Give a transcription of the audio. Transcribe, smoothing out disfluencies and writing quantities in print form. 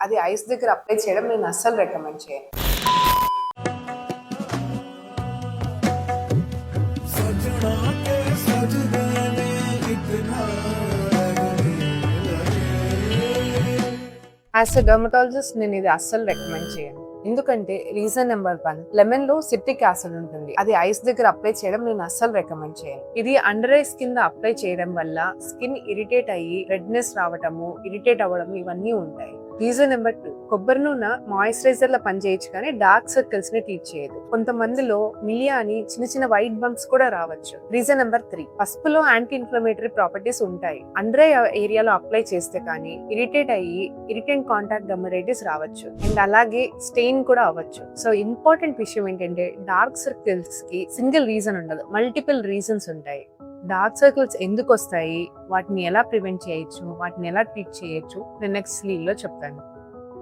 అది ఐస్ దగ్గర అప్లై చేయడం నేను అస్సలు రికమెండ్ చేయను. యాజ్ ఎ డర్మటాలజిస్ట్ నేను ఇది అస్సలు రికమెండ్ చేయను. ఎందుకంటే రీజన్ నెంబర్ 1, లెమన్ లో సిట్రిక్ యాసిడ్ ఉంటుంది. అది ఐస్ దగ్గర అప్లై చేయడం నేను అస్సలు రికమెండ్ చేయను. ఇది అండర్ ఐస్ కింద అప్లై చేయడం వల్ల స్కిన్ ఇరిటేట్ అయ్యి రెడ్నెస్ రావటము, ఇరిటేట్ అవ్వడం ఇవన్నీ ఉంటాయి. రీజన్ నెంబర్ 2, కొబ్బరి నూనె మాయిశ్చరైజర్ లా పనిచేయచ్చు కానీ డార్క్ సర్కిల్స్ ని ట్రీట్ చేయదు. కొంతమందిలో మిలియా అని చిన్న చిన్న వైట్ బంప్స్ కూడా రావచ్చు. రీజన్ నెంబర్ 3, పసుపులో యాంటీ ఇన్ఫ్లమేటరీ ప్రాపర్టీస్ ఉంటాయి. అండర్ ఐ ఏరియాలో అప్లై చేస్తే కానీ ఇరిటేట్ అయ్యి ఇరిటెంట్ కాంటాక్ట్ డర్మటైటిస్ రావచ్చు అండ్ అలాగే స్టెయిన్ కూడా అవ్వచ్చు. సో ఇంపార్టెంట్ విషయం ఏంటంటే డార్క్ సర్కిల్స్ కి సింగిల్ రీజన్ ఉండదు, మల్టిపుల్ రీజన్స్ ఉంటాయి. డార్క్ సర్కిల్స్ ఎందుకు వస్తాయి, వాటిని ఎలా ప్రివెంట్ చేయొచ్చు, వాటిని ఎలా ట్రీట్ చేయొచ్చు నేను నెక్స్ట్ స్లీవ్ లో చెప్తాను.